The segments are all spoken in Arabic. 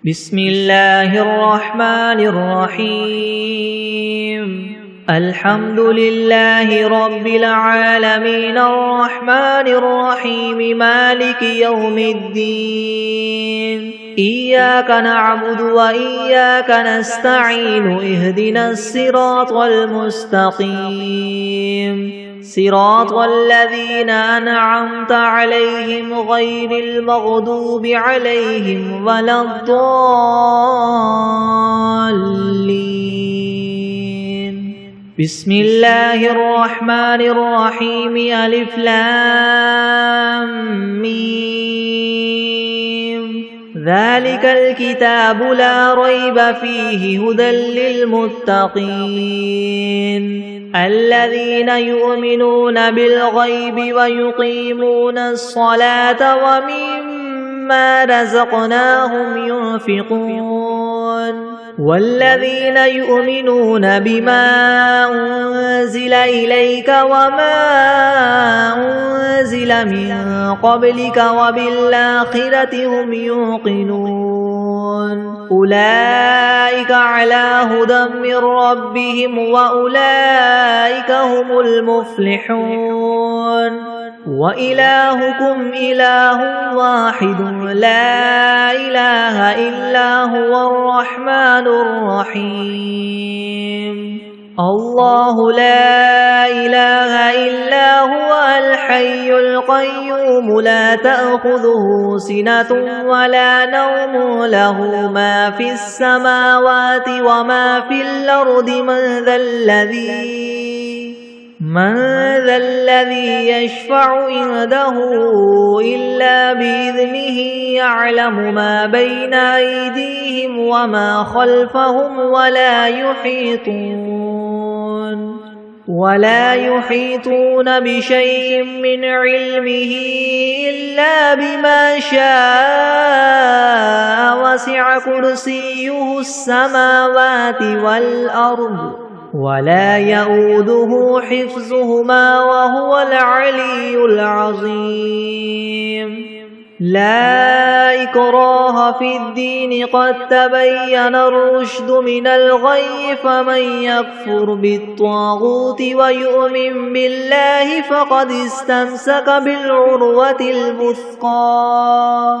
بسم الله الرحمن الرحيم الحمد لله رب العالمين الرحمن الرحيم مالك يوم الدين إياك نعبد وإياك نستعين اهدنا الصراط المستقيم صراط الذين أنعمت عليهم غير المغضوب عليهم ولا الضالين بسم الله الرحمن الرحيم ألف لام ميم ذلك الكتاب لا ريب فيه هدى للمتقين الذين يؤمنون بالغيب ويقيمون الصلاة ومما رزقناهم ينفقون والذين يؤمنون بما أنزل إليك وما أنزل من قبلك وبالآخرة هم يوقنون أولئك على هدى من ربهم وأولئك هم المفلحون وإلهكم إله واحد لا إله إلا هو الرحمن الرحيم الله لا إله إلا هو الحي القيوم لا تأخذه سنة ولا نوم له ما في السماوات وما في الأرض من ذا الذي يشفع عنده إلا بإذنه يعلم ما بين أيديهم وما خلفهم ولا يحيطون بشيء من علمه إلا بما شاء وسع كرسيه السماوات والأرض ولا يؤوده حفظهما وهو العلي العظيم لا إكراه في الدين قد تبين الرشد من الغي فمن يكفر بالطاغوت ويؤمن بالله فقد استمسك بالعروة الوثقى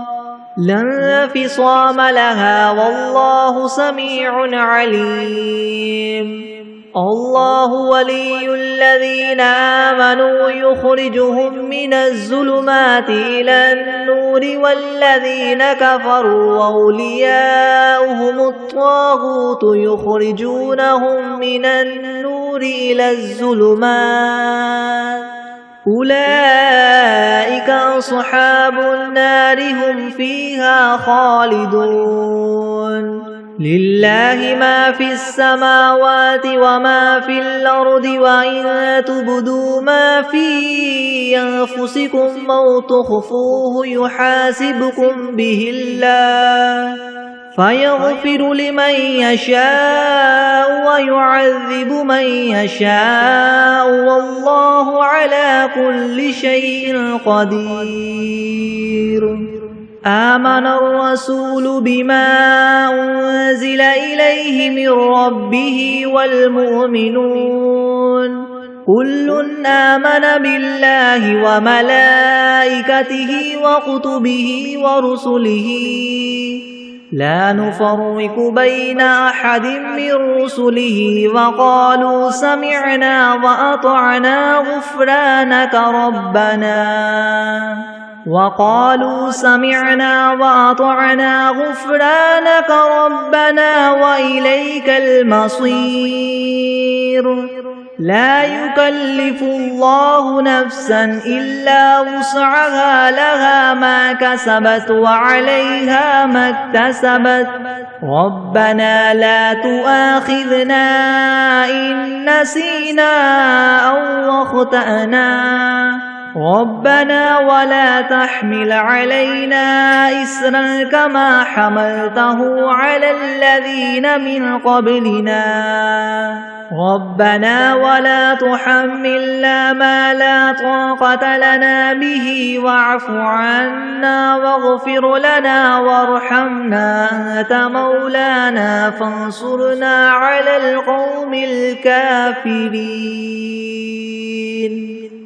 لا انفصام لها والله سميع عليم الله ولي الذين آمنوا يخرجهم من الظلمات إلى النور والذين كفروا أولياؤهم الطاغوت يخرجونهم من النور إلى الظلمات أولئك أصحاب النار هم فيها خالدون لله ما في السماوات وما في الأرض وإن تبدوا ما في أنفسكم أو تخفوه يحاسبكم به الله فيغفر لمن يشاء ويعذب من يشاء والله على كل شيء قدير آمن الرسول بما أنزل إليه من ربه والمؤمنون كل آمن بالله وملائكته وكتبه ورسله لا نفرق بين أحد من رسله وقالوا سمعنا وأطعنا غفرانك ربنا وإليك المصير لا يكلف الله نفسا إلا وسعها لها ما كسبت وعليها ما اكتسبت ربنا لا تؤاخذنا إن نسينا أو أخطأنا ربنا ولا تحمل علينا إسرا كما حملته على الذين من قبلنا ربنا ولا تحملنا ما لا طاقة لنا به واعف عنا واغفر لنا وارحمنا أنت مولانا فانصرنا على القوم الكافرين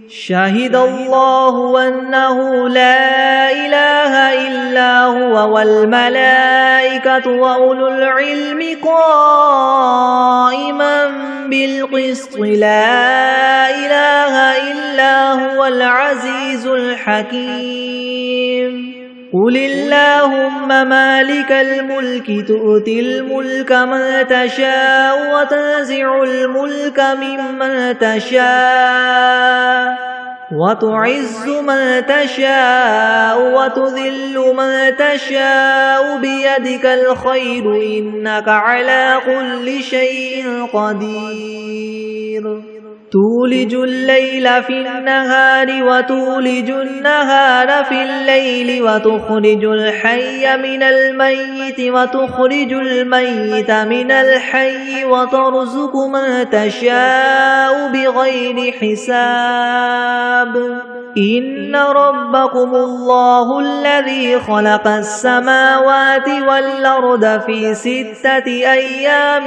شهد الله أنه لا إله إلا هو والملائكة وأولو العلم قائما بالقسط لا إله إلا هو العزيز الحكيم قل اللهم مالك الملك تؤتي الملك من تشاء وتنزع الملك ممن تشاء وتعز من تشاء وتذل من تشاء بيدك الخير إنك على كل شيء قدير تولج الليل في النهار وتولج النهار في الليل وتخرج الحي من الميت وتخرج الميت من الحي وترزق من تشاء بغير حساب إن ربكم الله الذي خلق السماوات والأرض في 6 أيام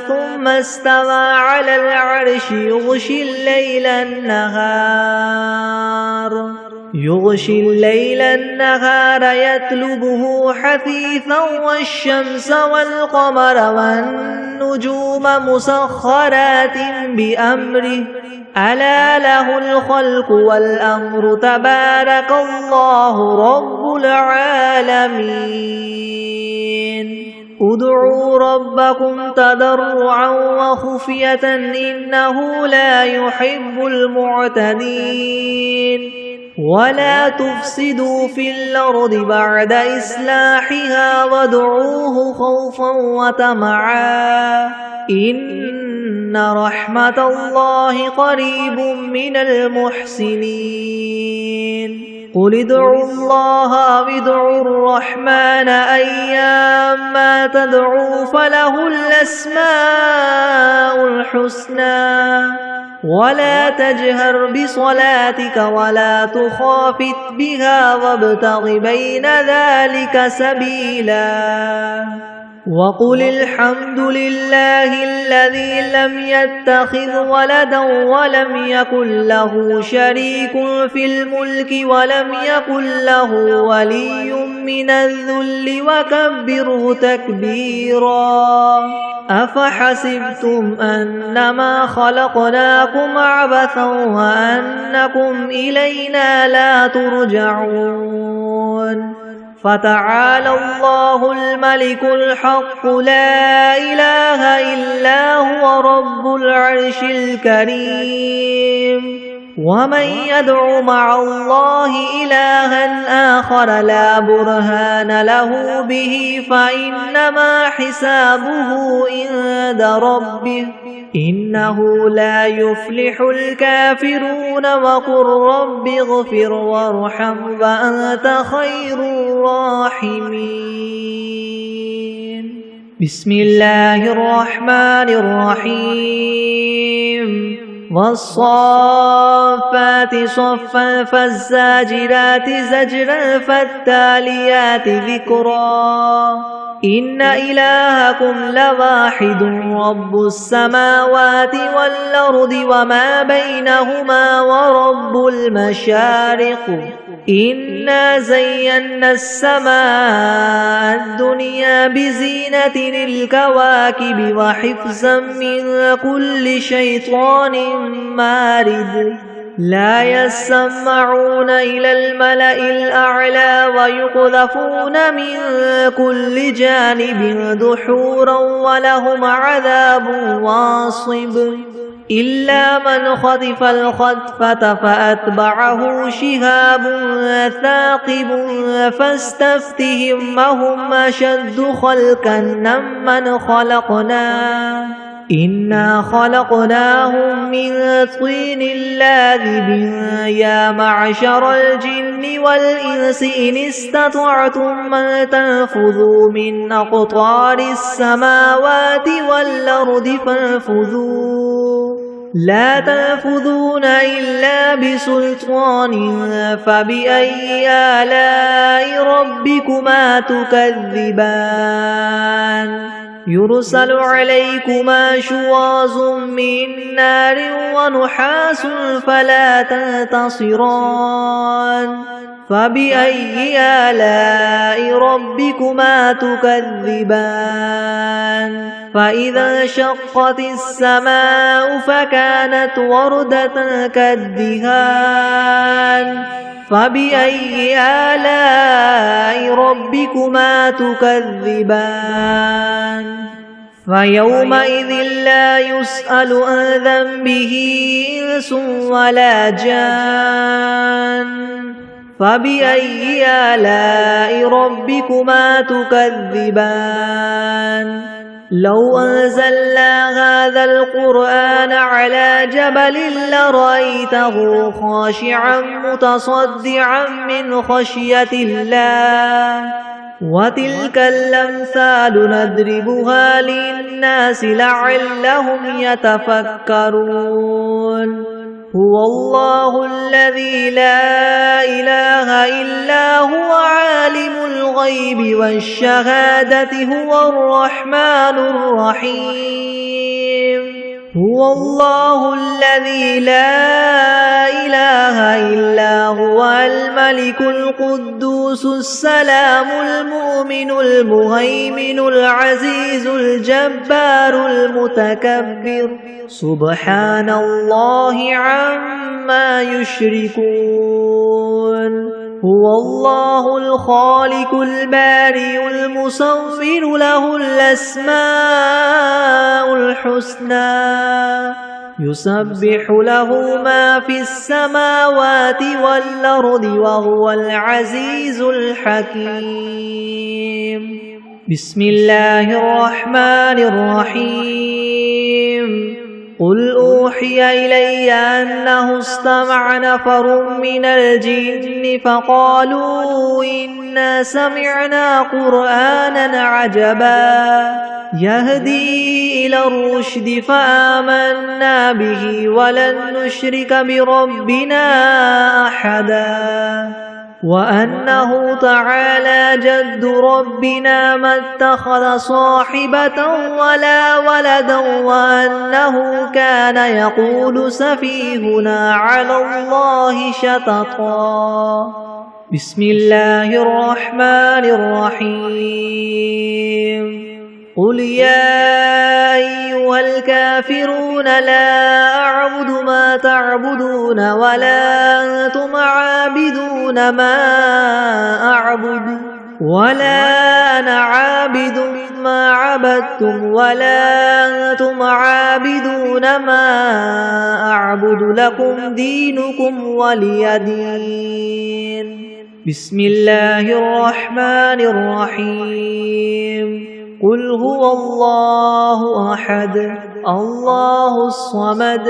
ثم استوى على العرش يغشي الليل النهار يطلبه حثيثا والشمس والقمر والنجوم مسخرات بأمره ألا له الخلق والأمر تبارك الله رب العالمين ادعوا ربكم تضرعا وخفية إنه لا يحب المعتدين ولا تفسدوا في الأرض بعد إصلاحها وادعوه خوفا وطمعا إن رحمة الله قريب من المحسنين قل ادعوا الله أو ادعوا الرحمن أيما تدعوا فله الأسماء الحسنى ولا تجهر بصلاتك ولا تخافت بها وابتغ بين ذلك سبيلا وقل الحمد لله الذي لم يتخذ ولدا ولم يكن له شريك في الملك ولم يكن له ولي من الذل وكبره تكبيرا أفحسبتم أنما خلقناكم عبثا وأنكم إلينا لا ترجعون فتعالى الله الملك الحق لا إله إلا هو رب العرش الكريم ومن يدع مع الله إلها آخر لا برهان له به فإنما حسابه عند ربه إنه لا يفلح الكافرون وقل رب اغفر وارحم وأنت خير الراحمين بسم الله الرحمن الرحيم والصافات صفا فالزاجرات زجرا فالتاليات ذكرا إن إلهكم لواحد رب السماوات والأرض وما بينهما ورب المشارق إنا زينا السماء الدنيا بزينة الكواكب وحفظا من كل شيطان مارد لا يسمعون إلى الملأ الأعلى ويقذفون من كل جانب دحورا ولهم عذاب واصب إلا من خطف الخطفة فأتبعه شهاب ثاقب فاستفتهم هم أشد خلقا ممن خلقنا إنا خلقناهم من طين لاذب يا معشر الجن والإنس إن استطعتم أن تنفذوا من أقطار السماوات والأرض فانفذوا لا تنفذون إلا بسلطان فبأي آلاء ربكما تكذبان يرسل عليكما شواظ من نار ونحاس فلا تنتصران فبأي آلاء ربكما تكذبان فإذا انشقت السماء فكانت وردة كالدهان فبأي آلاء ربكما تكذبان فيومئذ لا يسأل عن ذنبه إنس ولا جان فبأي آلاء ربكما تكذبان لو أنزلنا هذا القرآن على جبل لرأيته خاشعا متصدعا من خشية الله وتلك الأمثال نضربها للناس لعلهم يتفكرون هو الله الذي لا إله إلا هو عالم الغيب والشهادة هو الرحمن الرحيم هو الله الذي لا إله إلا هو الملك القدوس السلام المؤمن المهيمن العزيز الجبار المتكبر سبحان الله عما يشركون هو الله الخالق البارئ المصور له الأسماء الحسنى يسبح له ما في السماوات والأرض وهو العزيز الحكيم بسم الله الرحمن الرحيم قل أوحي إلي أنه استمع نفر من الجن فقالوا إنا سمعنا قرآنا عجبا يهدي إلى الرشد فآمنا به ولن نشرك بربنا أحدا وأنه تعالى جد ربنا ما اتخذ صاحبة ولا ولدا وأنه كان يقول سفيهنا على الله شططا بسم الله الرحمن الرحيم قل يا أيها الكافرون لا أعبد ما تعبدون ولا أنتم عابدون ما أعبد ولا أنا عابد ما عبدتم ولا أنتم عابدون ما أعبد لكم دينكم ولي دين بسم الله الرحمن الرحيم قل هو الله أحد الله الصمد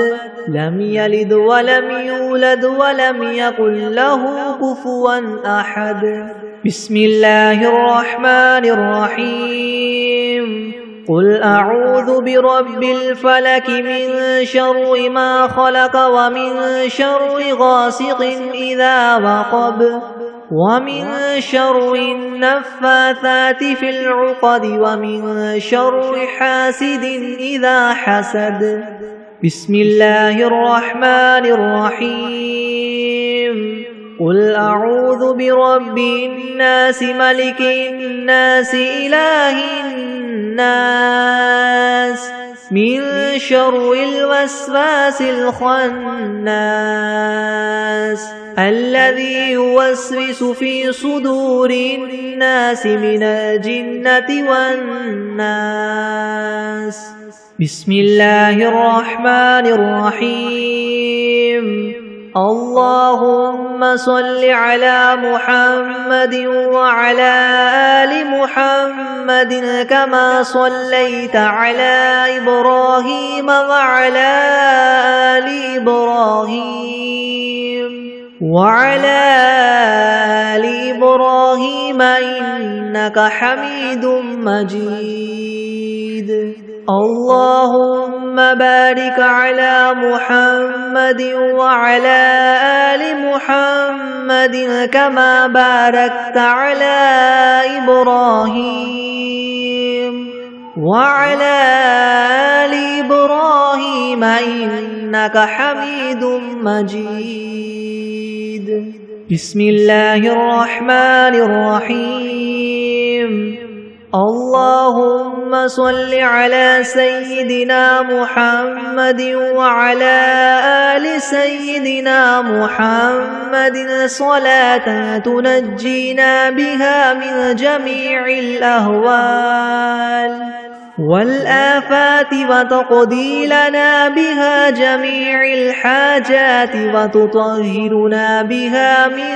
لم يلد ولم يولد ولم يكن له كفوا أحد بسم الله الرحمن الرحيم قل أعوذ برب الفلك من شر ما خلق ومن شر غاسق إذا وقب ومن شر النفاثات في العقد ومن شر حاسد إذا حسد بسم الله الرحمن الرحيم قل أعوذ برب الناس ملك الناس إله الناس من شر الوسواس الخناس الذي يوسوس في صدور الناس من الجنة والناس بسم الله الرحمن الرحيم اللهم صل على محمد وعلى آل محمد كما صليت على إبراهيم وعلى آل إبراهيم إنك حميد مجيد. اللهم بارك على محمد وعلى آل محمد كما باركت على إبراهيم وعلى آل إبراهيم إنك حميد مجيد. بسم الله الرحمن الرحيم. اللهم صل على سيدنا محمد وعلى آل سيدنا محمد صلاة تنجينا بها من جميع الأهوال والآفات وتقضي لنا بها جميع الحاجات وتطهرنا بها من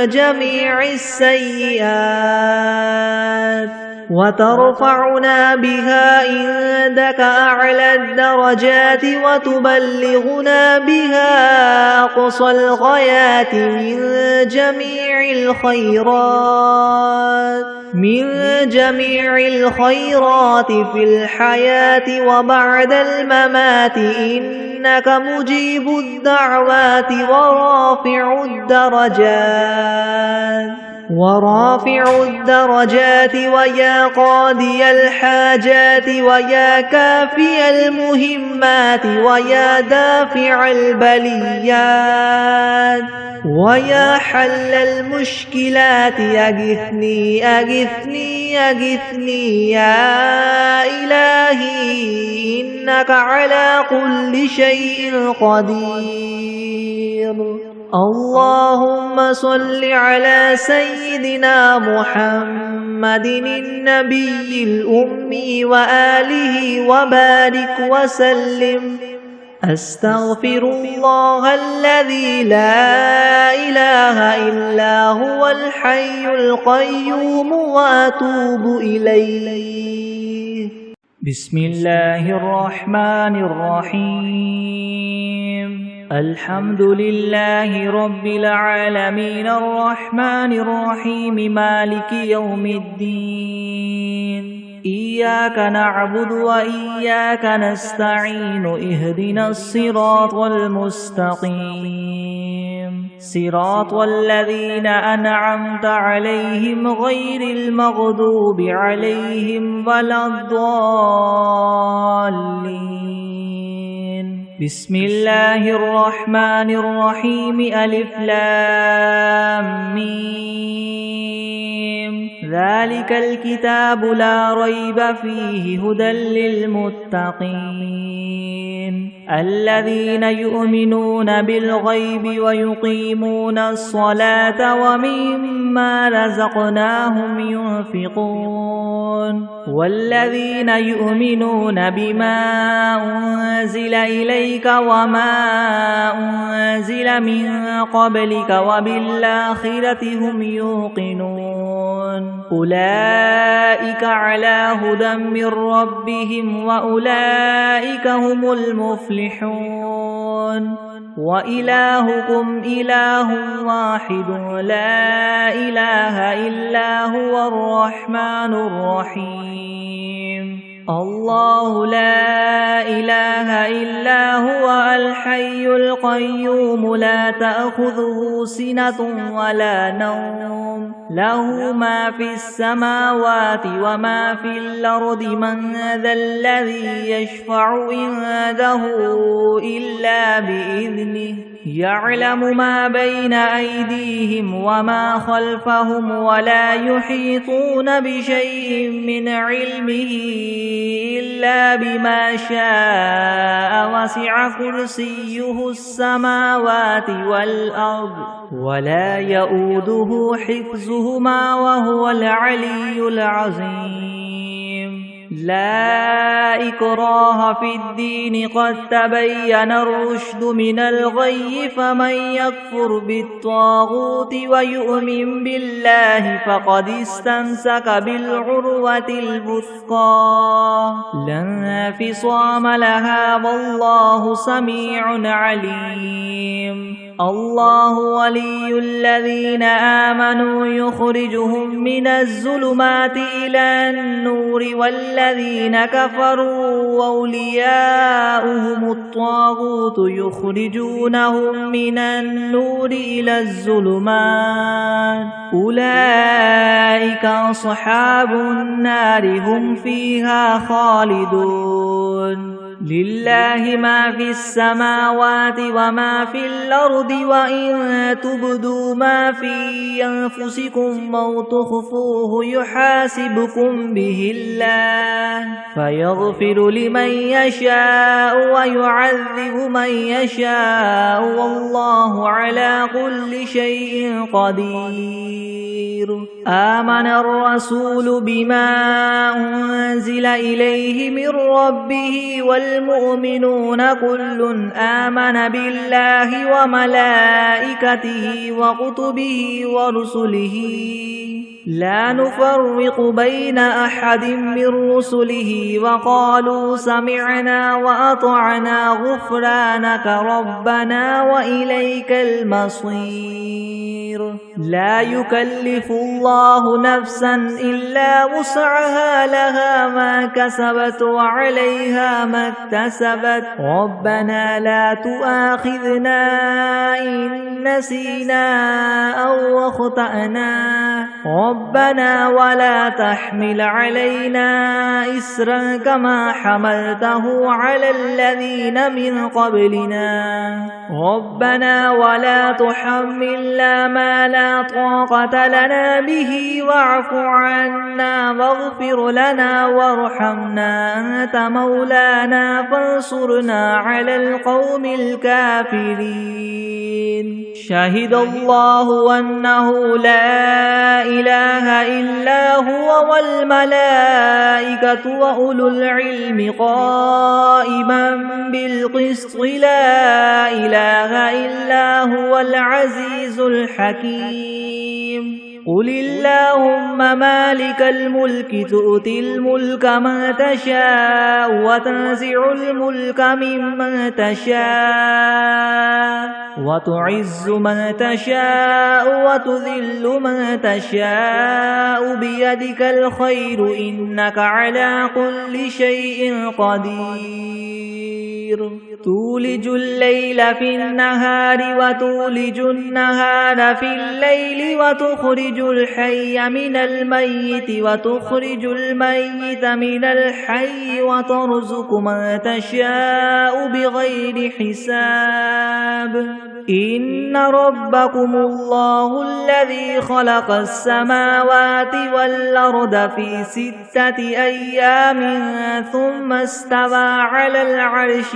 جميع السيئات وترفعنا بها عندك أعلى الدرجات وتبلغنا بها أقصى الغايات من جميع الخيرات في الحياة وبعد الممات إنك مجيب الدعوات ورافع الدرجات ويا قاضي الحاجات ويا كافي المهمات ويا دافع البليات ويا حل المشكلات أغثني أغثني أغثني يا إلهي إنك على كل شيء قدير. اللهم صل على سيدنا محمد النبي الأمي وآله وبارك وسلم. أستغفر الله الذي لا إله إلا هو الحي القيوم وأتوب إليه. بسم الله الرحمن الرحيم. الحمد لله رب العالمين الرحمن الرحيم مالك يوم الدين. إياك نعبد وإياك نستعين اهدنا الصراط المستقيم صراط الذين أنعمت عليهم غير المغضوب عليهم ولا الضالين. بسم الله الرحمن الرحيم. ألف لام ميم. ذلك الكتاب لا ريب فيه هدى للمتقين الذين يؤمنون بالغيب ويقيمون الصلاة ومما رزقناهم ينفقون والذين يؤمنون بما أنزل إليك وما أنزل من قبلك وبالآخرة هم يوقنون أولئك على هدى من ربهم وأولئك هم المفلحون. وإلهكم إله واحد لا إله إلا هو الرحمن الرحيم. الله لا إله إلا هو الحي القيوم لا تأخذه سنة ولا نوم له ما في السماوات وما في الأرض من ذا الذي يشفع عنده إلا بإذنه يعلم ما بين أيديهم وما خلفهم ولا يحيطون بشيء من علمه إلا بما شاء وسع كرسيه السماوات والأرض ولا يؤوده حفظهما وهو العلي العظيم. لا إكراه في الدين قد تبين الرشد من الغي فمن يكفر بالطاغوت ويؤمن بالله فقد استمسك بالعروة الوثقى لا انفصام لها والله سميع عليم الله ولي الذين آمنوا يخرجهم من الظلمات إلى النور والذين كفروا أولياؤهم الطاغوت يخرجونهم من النور إلى الظلمات أولئك أصحاب النار هم فيها خالدون لله ما في السماوات وما في الأرض وإن تبدوا ما في أنفسكم أو تخفوه يحاسبكم به الله فيغفر لمن يشاء ويعذب من يشاء والله على كل شيء قدير آمن الرسول بما أنزل إليه من ربه والمؤمنون كل آمن بالله وملائكته وكتبه ورسله لا نفرق بين أحد من رسله وقالوا سمعنا وأطعنا غفرانك ربنا وإليك المصير لا يكلف الله نفسا إلا وسعها لها ما كسبت وعليها ما اكتسبت ربنا لا تؤاخذنا إن نسينا أو أخطأنا ربنا ولا تحمل علينا إسرا كما حملته على الذين من قبلنا ربنا ولا تحملنا ما لا طاقة لنا به واعف عنا واغفر لنا وارحمنا أنت مولانا فانصرنا على القوم الكافرين شهد الله أنه لا إله إلا هو والملائكة وأولو العلم قائما بالقسط لا إله إلا هو العزيز الحكيم قل اللهم مالك الملك تؤتي الملك من تشاء وتنزع الملك ممن تشاء وتعز من تشاء وتذل من تشاء بيدك الخير إنك على كل شيء قدير تولج الليل في النهار وتولج النهار في الليل وتخرج الحي من الميت وتخرج الميت من الحي وترزق من تشاء بغير حساب إن ربكم الله الذي خلق السماوات والأرض في 6 أيام ثم استوى على العرش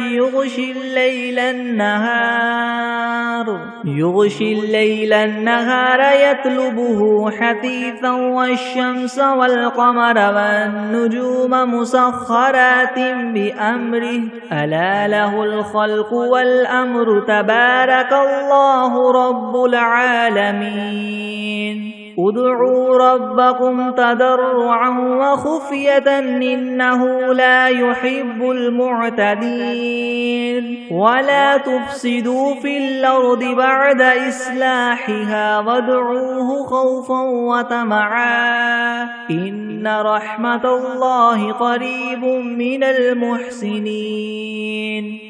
يغشي الليل النهار يطلبه حثيثا والشمس والقمر والنجوم مسخرات بأمره ألا له الخلق والأمر تبارك الله رب العالمين ادعوا ربكم تضرعا وخفية إنه لا يحب المعتدين ولا تفسدوا في الأرض بعد إصلاحها وادعوه خوفا وطمعا إن رحمة الله قريب من المحسنين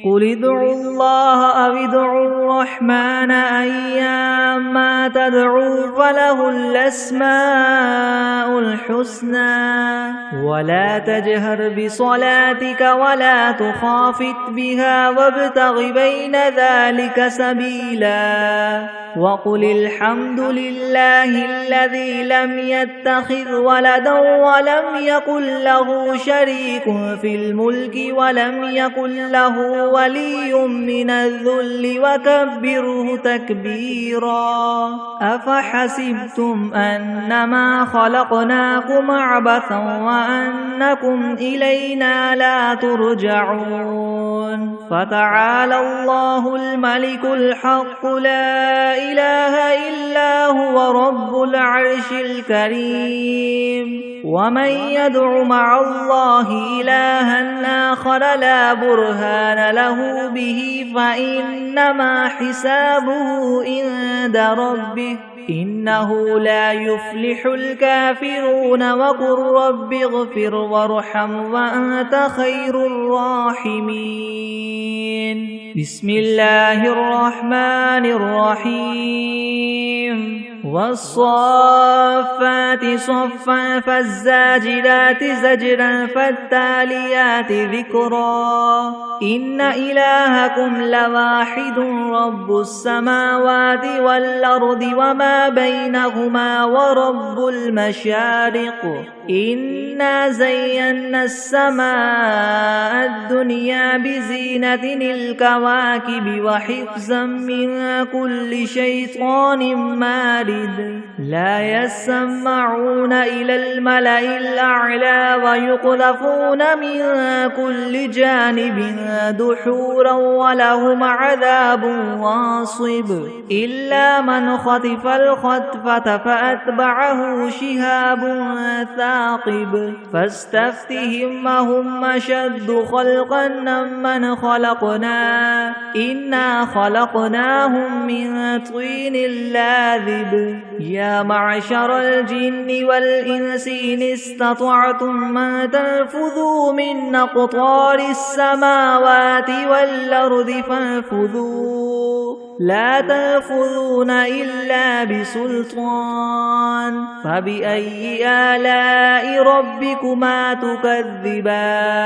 قل ادعوا الله أو ادعوا الرحمن أيما تدعوا فله الأسماء الحسنى ولا تجهر بصلاتك ولا تخافت بها وابتغ بين ذلك سبيلا وقل الحمد لله الذي لم يتخذ ولدا ولم يكن له شريك في الملك ولم يكن له ولي من الذل وكبره تكبيرا أفحسبتم أنما خلقناكم عبثا وأنكم إلينا لا ترجعون فتعالى الله الملك الحق لا إله إلا هو رب العرش الكريم ومن يدع مع الله إلها آخر لا برهان له به فإنما حسابه عند ربه إنه لا يفلح الكافرون وقل رب اغفر وارحم وأنت خير الراحمين بسم الله الرحمن الرحيم والصافات صفا فالزاجرات زجرا فالتاليات ذكرا إن إلهكم لواحد رب السماوات والأرض وما بينهما ورب المشارق إنا زينا السماء الدنيا بزينة الكواكب وحفظا من كل شيطان مارد لا يسمعون إلى الملأ الأعلى ويقذفون من كل جانب دحورا ولهم عذاب واصب إلا من خطف الخطفة فأتبعه شهاب ثاقب فاستفتهم أهم أشد خلقا ممن خلقنا إنا خلقناهم من طين لاذب يا معشر الجن والإنس إن استطعتم أن تنفذوا من أقطار السماوات والأرض فانفذوا لا تنفذون إلا بسلطان فبأي آلاء ربكما تكذبان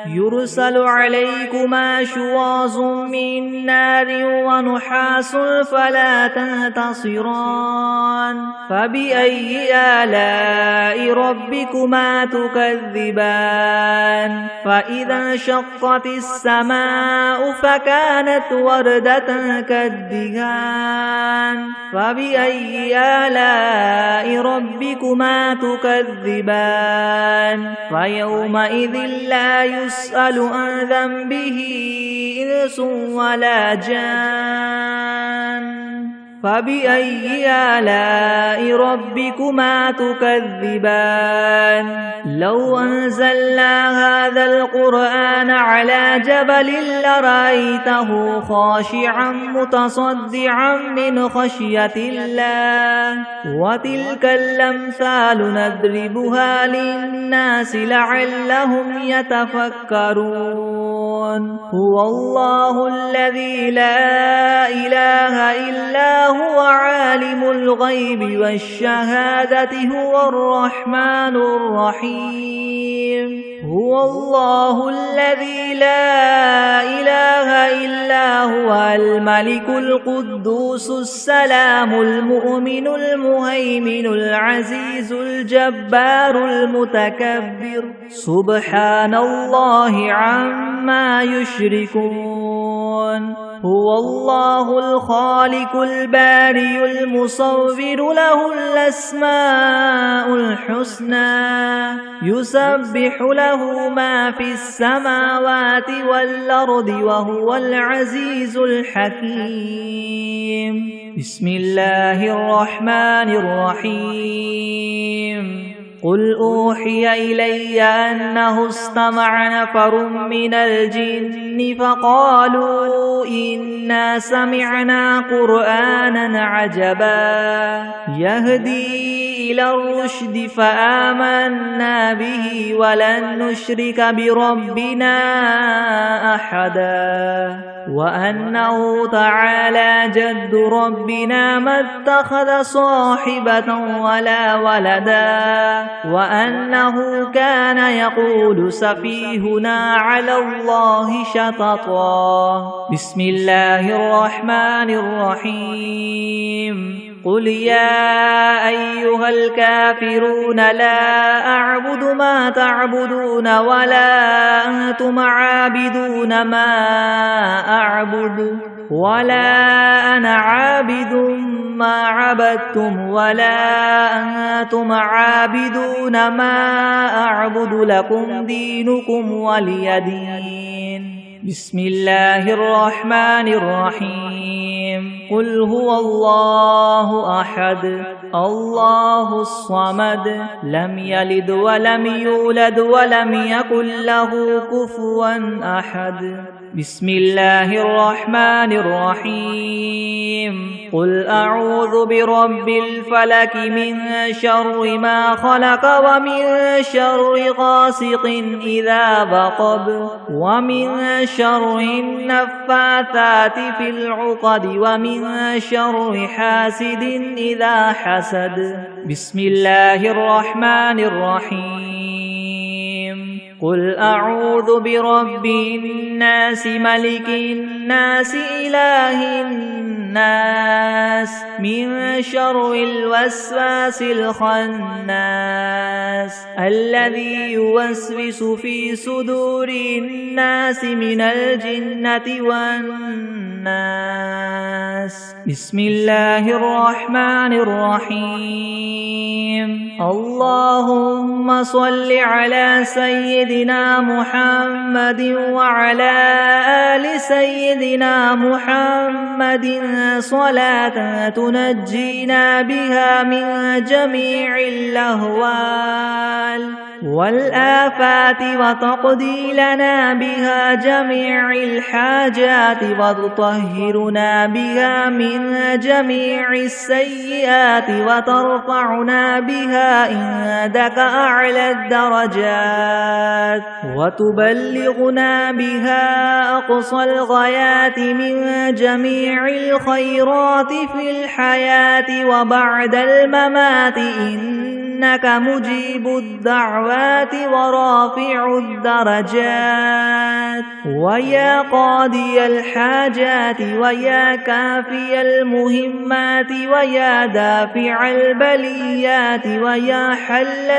يرسل عليكما شواظ من نار ونحاس فلا تنتصران فبأي آلاء ربكما تكذبان فإذا انشقت السماء فكانت وردة كالدهان فبأي آلاء ربكما تكذبان فيومئذ لا يسأل عن ذنبه إنس ولا جان فبأي آلاء ربكما تكذبان لو أنزلنا هذا القرآن على جبل لرأيته خاشعا متصدعا من خشية الله وتلك الأمثال نضربها للناس لعلهم يتفكرون هو الله الذي لا إله إلا هو عالم الغيب والشهادة هو الرحمن الرحيم هو الله الذي لا إله إلا هو الملك القدوس السلام المؤمن المهيمن العزيز الجبار المتكبر سبحان الله عما يشركون هو الله الخالق البارئ المصور له الأسماء الحسنى يسبح له ما في السماوات والأرض وهو العزيز الحكيم بسم الله الرحمن الرحيم قل أوحي إلي أنه استمع نفر من الجن فقالوا إنا سمعنا قرآنا عجبا يهدي إلى الرشد فآمنا به ولن نشرك بربنا أحدا وأنه تعالى جد ربنا ما اتخذ صاحبة ولا ولدا وأنه كان يقول سفيهنا على الله شططا. بسم الله الرحمن الرحيم. قل يا أيها الكافرون لا أعبد ما تعبدون ولا أنتم عابدون ما أعبد ولا أنا عابد ما عبدتم ولا أنتم عابدون ما أعبد لكم دينكم ولي دين. بسم الله الرحمن الرحيم. قل هو الله أحد الله الصمد لم يلد ولم يولد ولم يكن له كفوا أحد. بسم الله الرحمن الرحيم. قل أعوذ برب الفلك من شر ما خلق ومن شر غاسق إذا وقب ومن شر النفاثات في العقد ومن شر حاسد إذا حسد. بسم الله الرحمن الرحيم. قل أعوذ برب الناس ملك الناس إله الناس من شر الوسواس الخناس الذي يوسوس في صدور الناس من الجنة والناس. بسم الله الرحمن الرحيم. اللهم صل على سيدنا محمد وعلى آل سيدنا محمد صلاة تنجينا بها من جميع الأهوال والآفات وتقضي لنا بها جميع الحاجات وتطهرنا بها من جميع السيئات وترفعنا بها عندك أعلى الدرجات وتبلغنا بها أقصى الغايات من جميع الخيرات في الحياة وبعد الممات إنك مجيب الدعوات ورافع الدرجات ويا قاضي الحاجات ويا كافي المهمات ويا دافع البليات ويا حل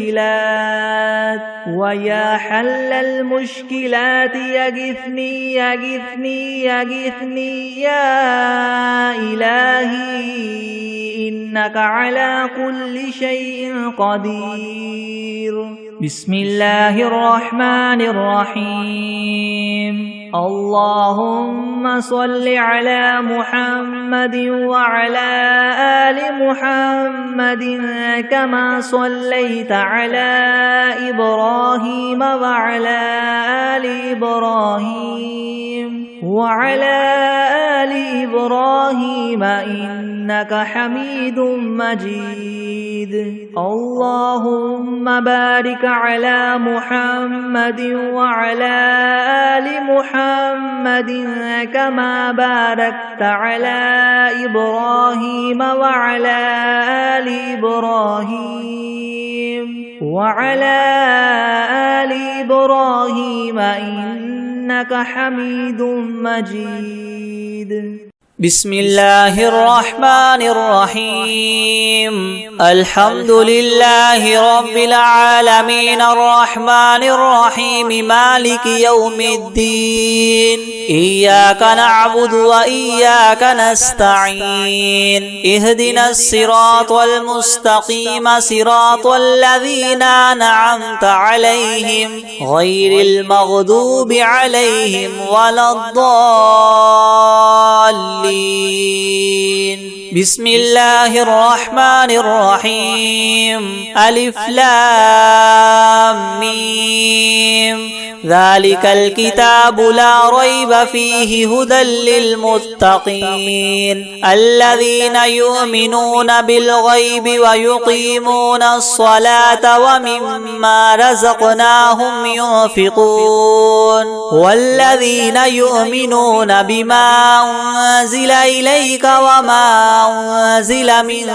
المشكلات ويا حل المشكلات يغثني يغثني يغثني يا إلهي إنك على كل شيء قدير. بسم الله الرحمن الرحيم. اللهم صل على محمد وعلى آل محمد كما صليت على إبراهيم وعلى آل إبراهيم وعلى آل إبراهيم إنك حميد مجيد. اللهم بارك على محمد وعلى آل محمد كما باركت على إبراهيم وعلى آل إبراهيم وعلى آل إبراهيم إنك حميد مجيد. بسم الله الرحمن الرحيم. الحمد لله رب العالمين الرحمن الرحيم مالك يوم الدين. إياك نعبد وإياك نستعين. اهدنا الصراط المستقيم صراط الذين أنعمت عليهم غير المغضوب عليهم ولا الضالين. بسم الله الرحمن الرحيم. ألف لام ميم. ذلك الكتاب لا ريب فيه هدى للمتقين الذين يؤمنون بالغيب ويقيمون الصلاة ومما رزقناهم ينفقون والذين يؤمنون بما أنزل إليك وما أنزل من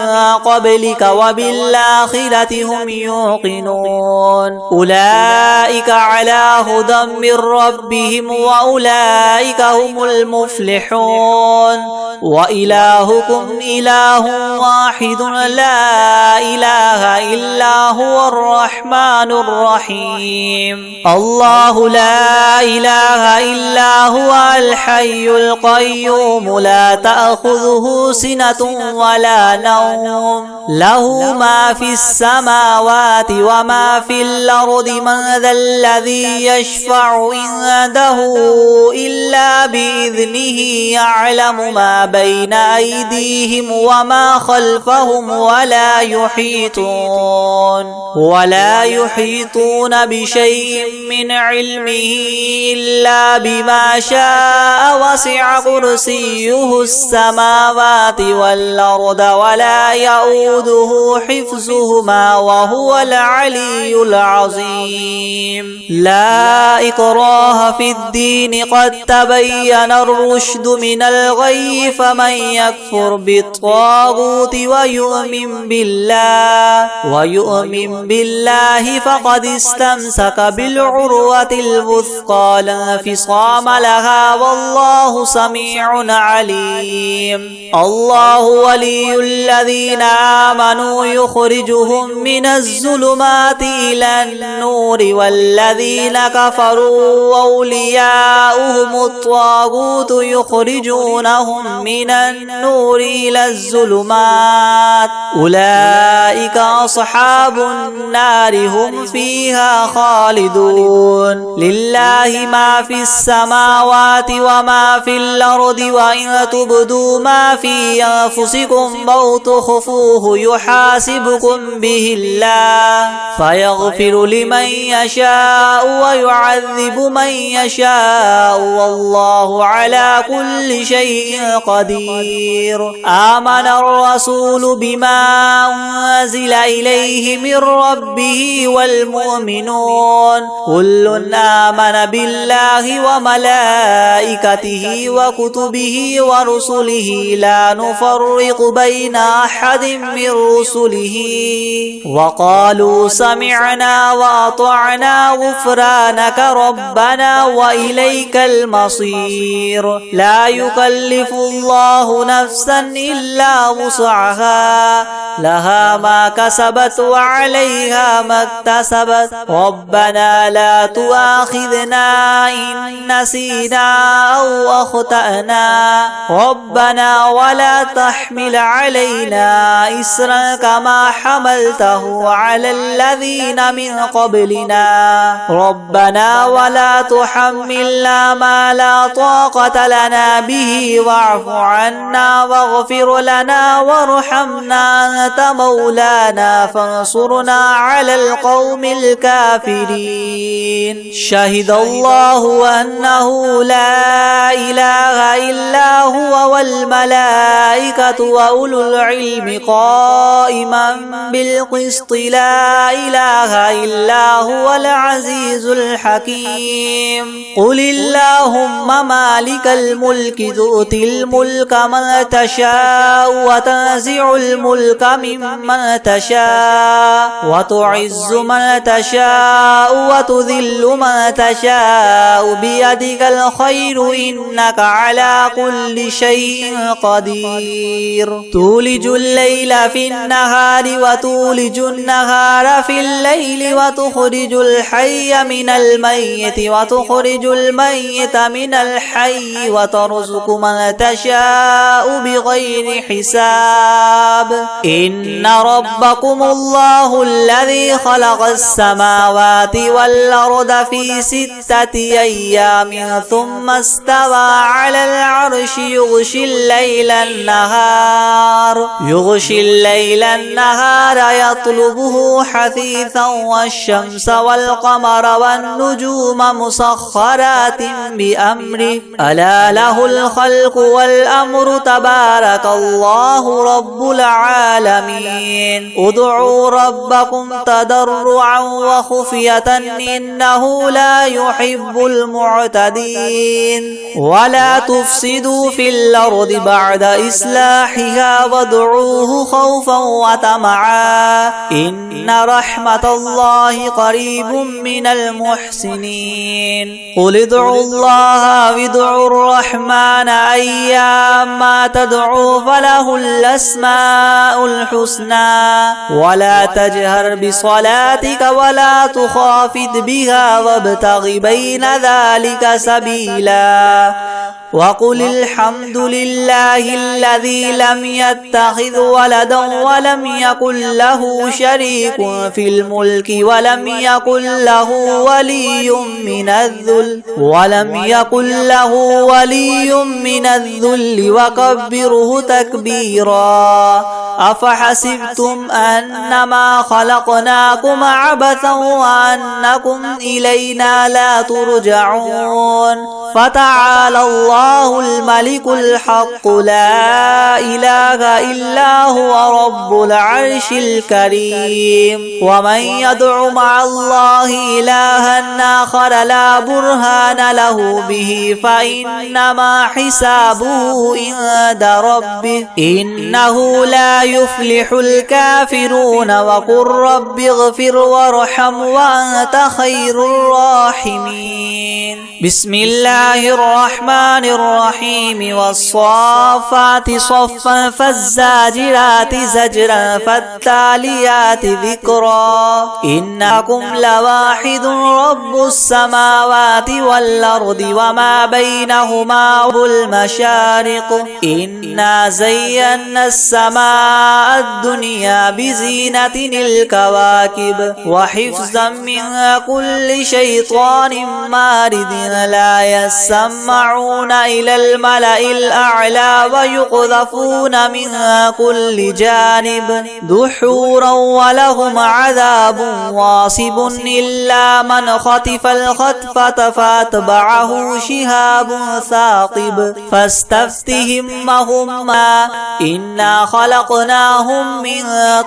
قبلك وبالآخرة هم يوقنون أولئك على هدى من ربهم وأولئك هم المفلحون وإلهكم إله واحد لا إله إلا هو الرحمن الرحيم الله لا إله إلا هو الحي القيوم لا تأخذه سنة ولا نوم له ما في السماوات وما في الأرض من ذا الذي يشفع عنده إلا بإذنه يعلم ما بين أيديهم وما خلفهم ولا يحيطون بشيء من علمه إلا بما شاء وسع كرسيه السماوات والأرض ولا يؤوده حفظهما وهو العلي العظيم لا إكراه في الدين قد تبين الرشد من الغي فمن يكفر بالطاغوت ويؤمن بالله فقد استمسك بالعروة الوثقى لا انفصام لها والله سميع عليم الله ولي الذين آمنوا يخرجهم من الظلمات إلى النور والذين كفروا أولياؤهم الطاغوت يخرجونهم من النور إلى الظلمات أولئك أصحاب النار هم فيها خالدون لله ما في السماوات وما في الأرض وإن تبدوا ما في أنفسكم أو تخفوه يحاسبكم به الله فيغفر لمن يشاء ويعذب من يشاء والله على كل شيء قدير آمن الرسول بما أنزل إليه من ربه والمؤمنون كل آمن بالله وملائكته وكتبه ورسله لا نفرق بين أحد من رسله وقالوا سمعنا وأطعنا غفرانك ربنا وإليك المصير لا يكلف الله نفسا إلا وسعها لها ما كسبت وعليها ما اكتسبت ربنا لا تؤاخذنا إن نسينا أو أخطأنا ربنا ولا تحمل علينا إسرا كما حملته على الذين من قبلنا ربنا ولا تحملنا ما لا طاقة لنا به واعف عنا واغفر لنا وارحمنا أنت مولانا فانصرنا على القوم الكافرين شهد الله أنه لا إله إلا هو والملائكة وأولو العلم قائما بالقسط لا إله إلا هو العزيز الحكيم قل اللهم مالك الملك تؤتي الملك من تشاء وتنزع الملك ممن تشاء وتعز من تشاء وتذل من تشاء بيدك الخير إنك على كل شيء قدير تولج الليل في النهار وتولج النهار في الليل وتخرج الحي من الميت وتخرج الميت من الحي وترزق من تشاء بغير حساب إن ربكم الله الذي خلق السماوات والأرض في 6 أيام ثم استوى على العرش يغشي الليل النهار يطلبه حثيثا والشمس والقمر والنجوم مسخرات بأمره ألا له الخلق والأمر تبارك الله رب العالمين ادعوا ربكم تضرعا وخفية إنه لا يحب المعتدين ولا تفسدوا في الأرض بعد إصلاحها وادعوه خوفا وطمعا إن رحمة الله قريب من المحسنين قل ادعوا الله وادعوا الرحمن أيما تدعوا فله الأسماء الحسنى ولا تجهر بصلاتك ولا تخافت بها وابتغ بين ذلك سبيلا وقل الحمد لله الذي لم يتخذ ولدا ولم يكن له شريك في الملك ولم يكن له ولي من الذل وكبره تكبيرا أفحسبتم أنما خلقناكم عبثا وأنكم إلينا لا ترجعون فتعالى الله الملك الحق لا إله إلا هو رب العرش الكريم ومن يدع مع الله إلها آخر لا برهان له به فإنما حسابه عند ربه إنه لا يفلح الكافرون وقل رب اغفر وارحم وأنت خير الراحمين بسم الله الرحمن الرحيم والصافات صفا فالزاجرات زجرا فالتاليات ذكرا إنكم لواحد رب السماوات والأرض وما بينهما المشارق إنا زينا السماء الدنيا بزينة الكواكب وحفظا من كل شيطان مارد لا يسمعون إلى الملأ الأعلى ويقذفون من كل جانب دحورا ولهم عذاب واصب إلا من خطف الخطفة فاتبعه شهاب ثاقب فاستفتهم هما إنا خلقناهم من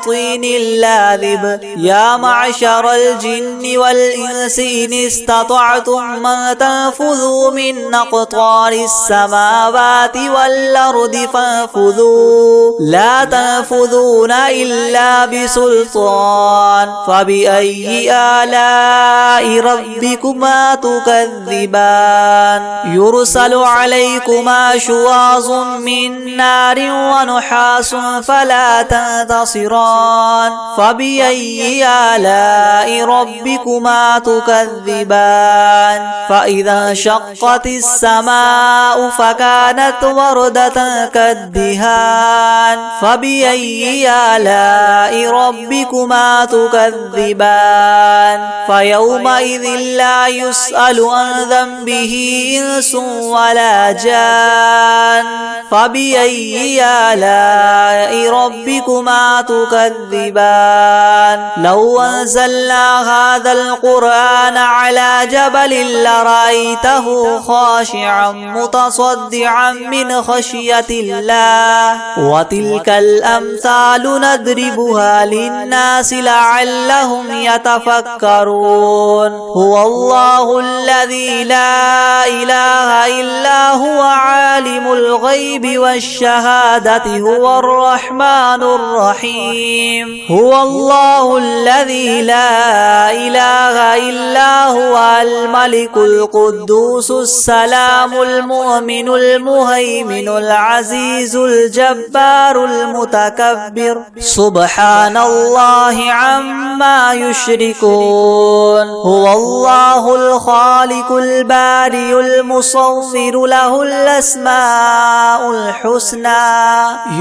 طين لاذب يا معشر الجن والإنس إن استطعتم من تنفذوا من أقطار السماوات والأرض فانفذوا لا تنفذون إلا بسلطان فبأي آلاء ربكما تكذبان يرسل عليكما شواظ من نار ونحاس فلا تنتصران فبأي آلاء ربكما تكذبان فإذا انشقت السماء فكانت وردة كالدهان فبأي آلاء ربكما تكذبان فيومئذ لا يسأل عن ذنبه إنس ولا جان فبأي آلاء ربكما تكذبان لو أنزلنا هذا القرآن على جبل لرأيته خاشعا متصدعا من خشية الله وتلك الأمثال نضربها للناس لعلهم يتفكرون هو الله الذي لا إله إلا هو عالم الغيب والشهادة هو الرحمن الرحيم هو الله الذي لا إله إلا هو الملك القدوس السلام المؤمن المهيمن العزيز الجبار المتكبر سبحان الله عما يشركون هو هو الله الخالق البارئ المصور له الأسماء الحسنى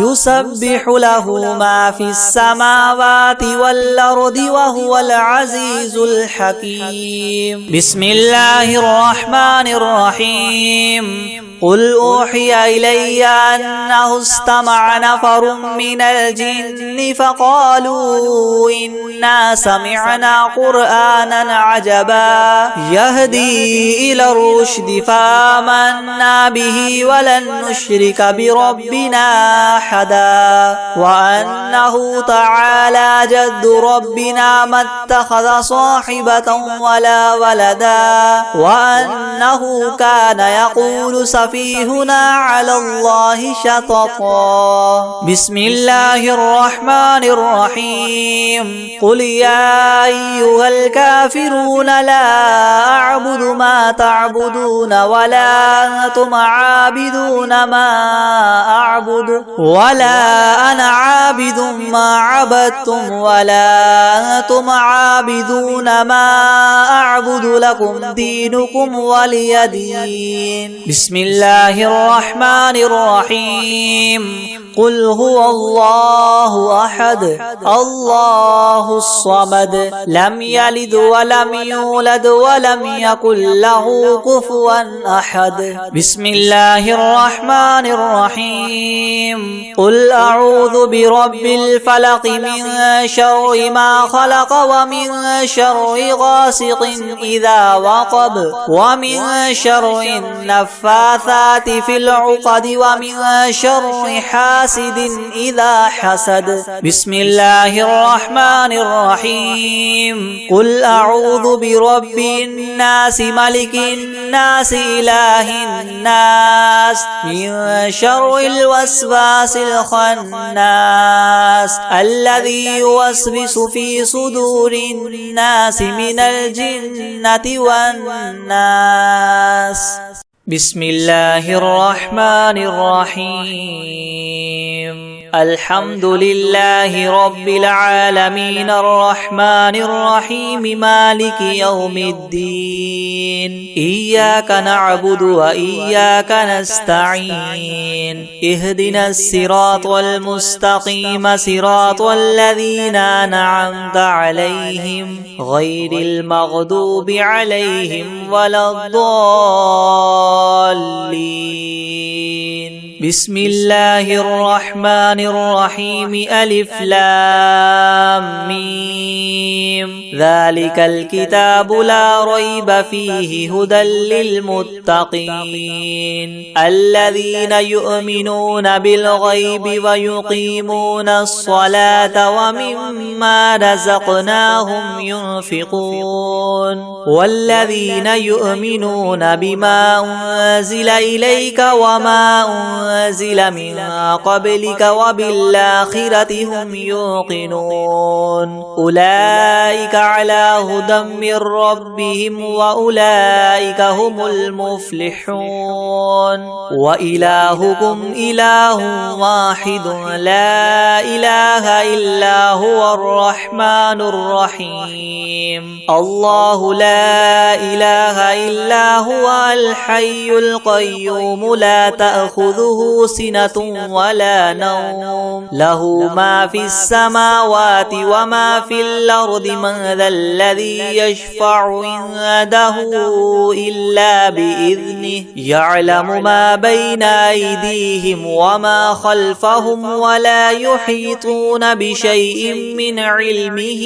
يسبح له ما في السماوات والأرض وهو العزيز الحكيم بسم الله الرحمن الرحيم قل أوحي إلي أنه استمع نفر من الجن فقالوا إنا سمعنا قرآنا عجبا يهدي إلى الرشد فآمنا به ولن نشرك بربنا أحدا وأنه تعالى جد ربنا ما اتخذ صاحبة ولا ولدا وأنه كان يقول سفيهنا على الله شططا بسم الله الرحمن الرحيم قل يا أيها الكافرون لا أعبد ما تعبدون ولا أنتم عابدون ما أعبد ولا أنا عابد ما عبدتم ولا أنتم عابدون ما أعبد لكم دينكم ولي دين بسم الله الرحمن الرحيم قل هو الله أحد الله الصمد لم يلد ولم يولد ولم يكن له كفوا أحد بسم الله الرحمن الرحيم قل أعوذ برب الفلق من شر ما خلق ومن شر غاسق إذا وقب ومن شر النفاثات في العقد ومن شر حاسد إذا حسد بسم الله الرحمن الرحيم قل أعوذ برب الناس ملك الناس إله الناس من شر الوسواس الخناس الذي يوسوس في صدور الناس من الجنة والناس بسم الله الرحمن الرحيم الحمد لله رب العالمين الرحمن الرحيم مالك يوم الدين إياك نعبد وإياك نستعين اهدنا الصراط المستقيم صراط الذين أنعمت عليهم غير المغضوب عليهم ولا الضالين بسم الله الرحمن الرحيم ألف لام ميم ذلك الكتاب لا ريب فيه هدى للمتقين الذين يؤمنون بالغيب ويقيمون الصلاة ومما رزقناهم ينفقون والذين يؤمنون بما أنزل إليك وما أنزل من قبلك وبالآخرة هم يوقنون أولئك على هدى من ربهم وأولئك هم المفلحون وإلهكم إله واحد لا إله إلا هو الرحمن الرحيم الله لا إله إلا هو الحي القيوم لا تأخذه سنة ولا نوم له ما في السماوات وما في الأرض من ذا الذي يشفع عنده إلا بإذنه يعلم ما بين أيديهم وما خلفهم ولا يحيطون بشيء من علمه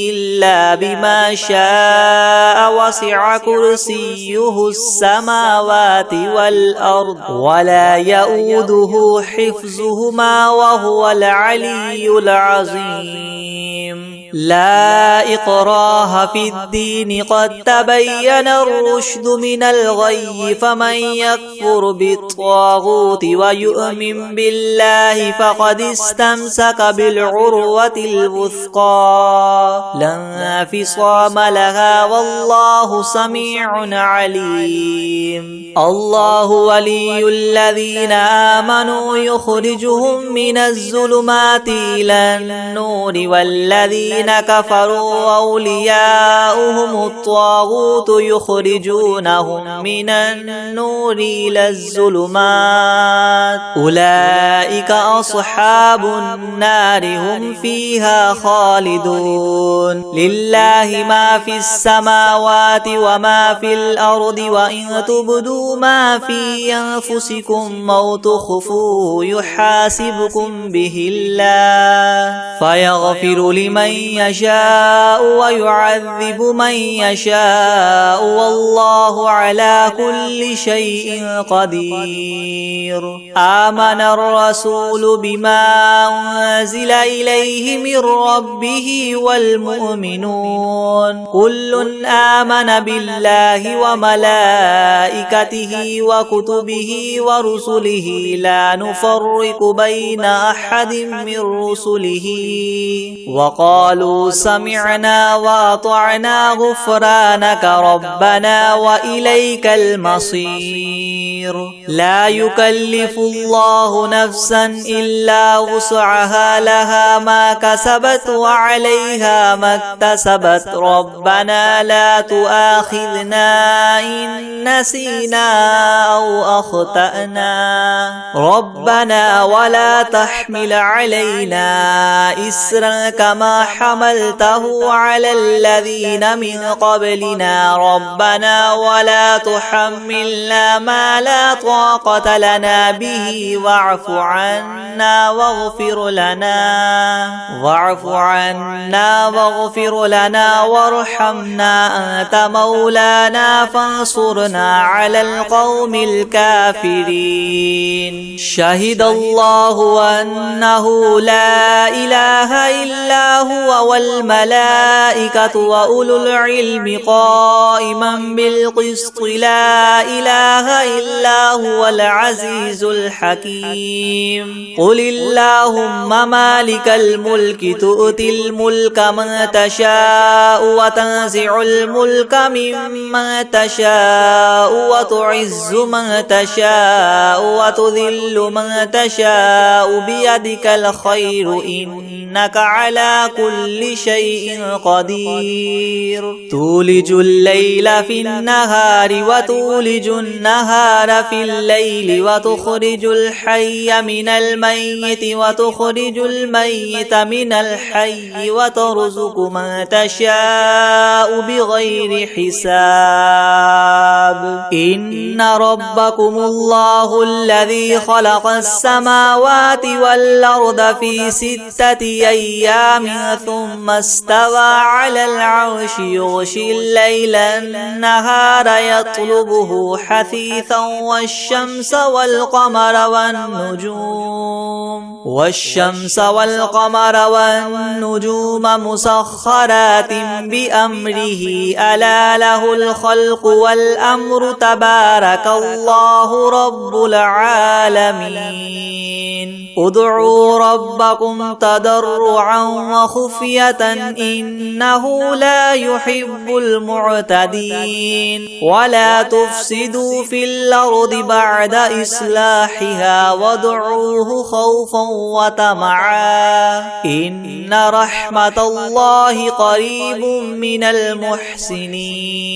إلا بما شاء وسع كرسيه السماوات والأرض ولا يؤوده حفظهما وهو العلي العظيم لا إكراه في الدين قد تبين الرشد من الغي فمن يكفر بالطاغوت ويؤمن بالله فقد استمسك بالعروة الوثقى لا انفصام لها والله سميع عليم الله ولي الذين آمنوا يخرجهم من الظلمات إلى النور والذين الذين كفروا أولياؤهم الطاغوت يخرجونهم من النور إلى الظلمات أولئك أصحاب النار هم فيها خالدون لله ما في السماوات وما في الأرض وإن تبدوا ما في أنفسكم أو تخفوه يحاسبكم به الله فيغفر لمن يشاء ويعذب من يشاء والله على كل شيء قدير آمن الرسول بما أنزل إليه من ربه والمؤمنون كل آمن بالله وملائكته وكتبه ورسله لا نفرق بين أحد من رسله وقالوا سمعنا وأطعنا غفرانك ربنا وإليك المصير لا يكلف الله نفسا إلا وسعها لها ما كسبت وعليها ما اكتسبت ربنا لا تؤاخذنا إن نسينا أو أخطأنا ربنا ولا تحمل علينا إسرا كما حملته على الذين من قبلنا ربنا ولا تحملنا ما لا طاقة لنا به واعف عنا واغفر لنا وارحمنا أنت مولانا فانصرنا على القوم الكافرين شهد الله أنه لا إله إلا هو والملائكة وأولو العلم قائما بالقسط لا إله إلا هو العزيز الحكيم قل اللهم مالك الملك تؤتي الملك من تشاء وتنزع الملك ممن تشاء وتعز من تشاء وتذل من تشاء بيدك الخير إنك على كل شيء قدير تولج الليل في النهار وتولج النهار في الليل وتخرج الحي من الميت وتخرج الميت من الحي وترزق من تشاء بغير حساب إن ربكم الله الذي خلق السماوات والأرض في 6 أيام ثم استوى على العرش يغشي الليل النهار يطلبه حثيثا والشمس والقمر والنجوم مسخرات بأمره ألا له الخلق والأمر تبارك الله رب العالمين ادعوا ربكم تضرعا وخفية إنه لا يحب المعتدين ولا تفسدوا في الأرض بعد إصلاحها وادعوه خوفا وطمعا إن رحمة الله قريب من المحسنين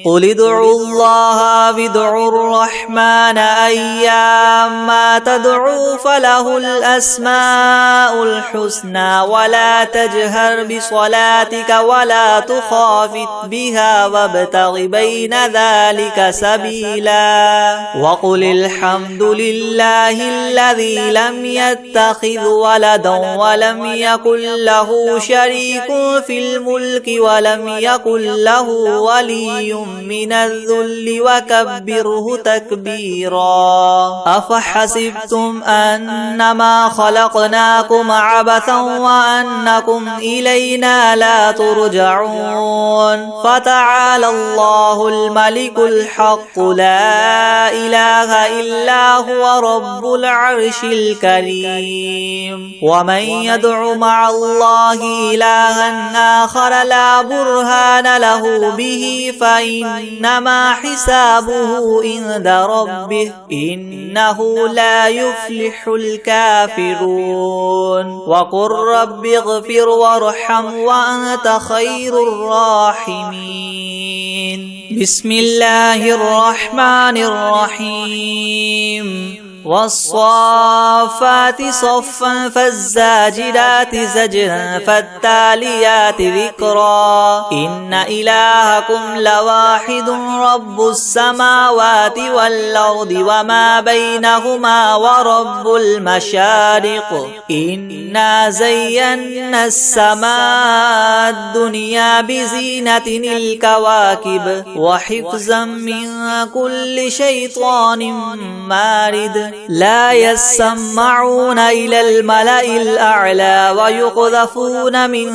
قل ادعوا الله وادعوا الرحمن أيما تدعوا فله الأسماء الحسنى ولا تجهر بصلاتك ولا تخافت بها وابتغ بين ذلك سبيلا وقل الحمد لله الذي لم يتخذ ولدا ولم يكن له شريك في الملك ولم يكن له ولي من الذل وكبره تكبيرا أفحسبتم أنما خلقناكم عبثا وأنكم إلينا لا ترجعون فتعالى الله الملك الحق لا إله إلا هو رب العرش الكريم ومن يدع مع الله إلها آخر لا برهان له به فإن فإنما حسابه عند ربه إنه لا يفلح الكافرون وقل رب اغفر وارحم وأنت خير الراحمين بسم الله الرحمن الرحيم والصافات صفا فالزاجرات زجرا فالتاليات ذكرا إن إلهكم لواحد رب السماوات والأرض وما بينهما ورب المشارق إنا زينا السماء الدنيا بزينة الكواكب وحفظا من كل شيطان مارد لا يسمعون إلى الملأ الأعلى ويقذفون من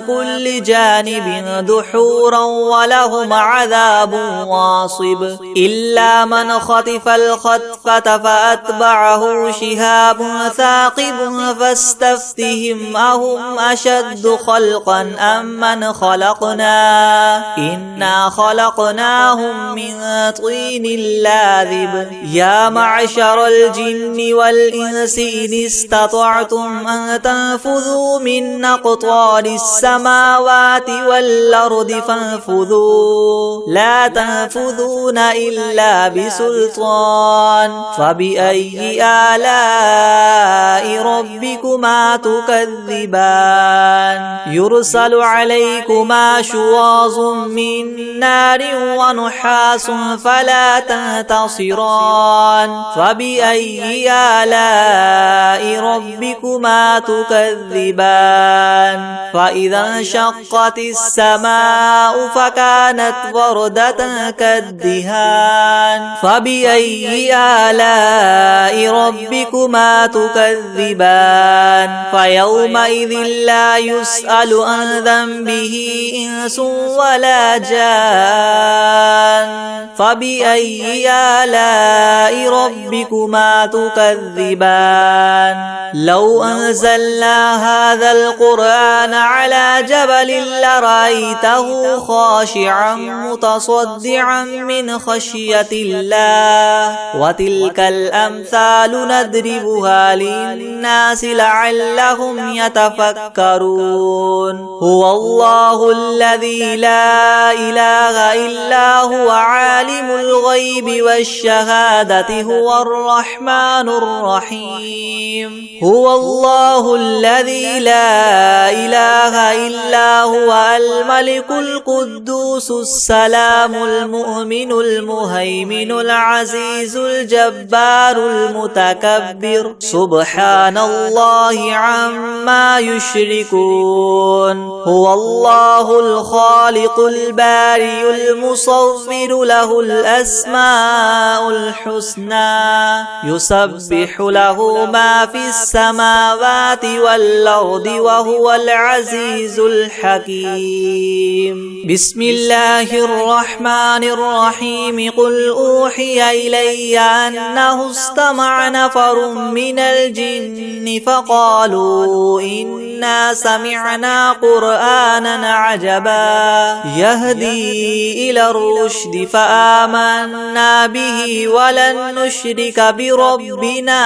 كل جانب دحورا ولهم عذاب واصب إلا من خطف الخطفة فأتبعه شهاب ثاقب فاستفتهم أهم أشد خلقا أم من خلقنا إنا خلقناهم من طين لاذب يا معشر الجن والإنس إن استطعتم أن تنفذوا من أقطار السماوات والأرض فانفذوا لا تنفذون إلا بسلطان فبأي آلاء ربكما تكذبان يرسل عليكما شواظ من نار ونحاس فلا تنتصران فبأي آلاء ربكما تكذبان فإذا انشقت السماء فكانت وردة كالدهان فبأي آلاء ربكما تكذبان فيومئذ لا يسأل عن ذنبه إنس ولا جان فبأي آلاء ربكما تكذبان لو أنزلنا هذا القرآن على جبل لرأيته خاشعا متصدعا من خشية الله وتلك الأمثال نضربها للناس لعلهم يتفكرون هو الله الذي لا إله إلا هو عالم الغيب والشهادة هو الرحمن الرحيم هو الله الذي لا إله إلا هو الملك القدوس السلام المؤمن المهيمن العزيز الجبار المتكبر سبحان الله عما يشركون هو الله الخالق البارئ المصور له الأسماء الحسنى يسبح له ما في السماوات والأرض وهو العزيز الحكيم بسم الله الرحمن الرحيم قل أوحي إلي أنه استمع نفر من الجن فقالوا إنا سمعنا قرآنا عجبا يهدي إلى الرشد فآمنا به ولن نشرك بربنا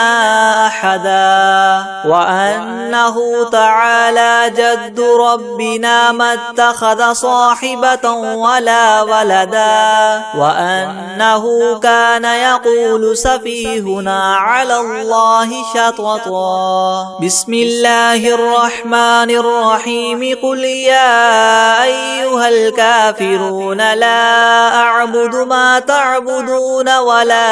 أحدا وأنه تعالى جد ربنا ما اتخذ صاحبة ولا ولدا وأنه كان يقول سفيهنا على الله شططا بسم الله الرحمن الرحيم قل يا أيها الكافرون لا أعبد ما تعبدون ولا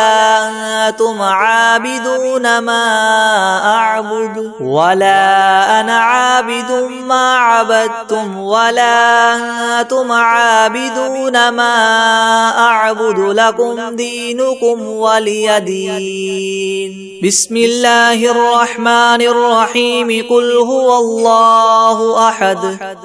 أنتم عابدون ما أعبد ولا أنا عابد ما عبدتم ولا أنتم عابدون ما أعبد لكم دينكم ولي دين بسم الله الرحمن الرحيم قل هو الله أحد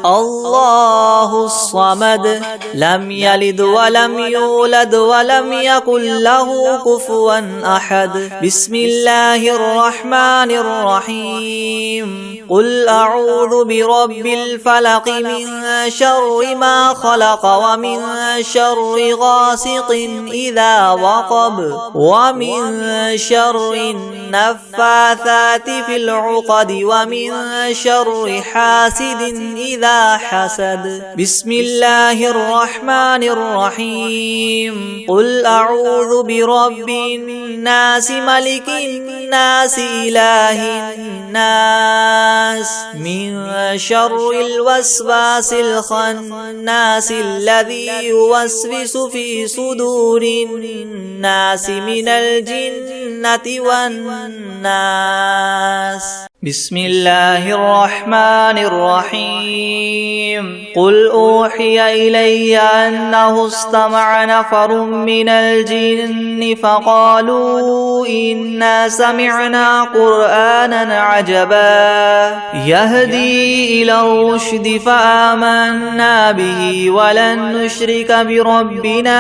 الله الصمد لم يلد ولم يولد ولم يكن له كفوا أحد. بسم الله الرحمن الرحيم. قل أعوذ برب الفلق من شر ما خلق ومن شر غاسق إذا وقب ومن شر النفاثات في العقد ومن شر حاسد إذا حسد. بسم الله الرحمن الرحيم. قل أعوذ برب الناس ملك الناس إله الناس من شر الوسواس الخناس الذي يوسوس في صدور الناس من الجنة والناس. بسم الله الرحمن الرحيم. قل أوحي إلي أنه استمع نفر من الجن فقالوا إنا سمعنا قرآنا عجبا يهدي إلى الرشد فآمنا به ولن نشرك بربنا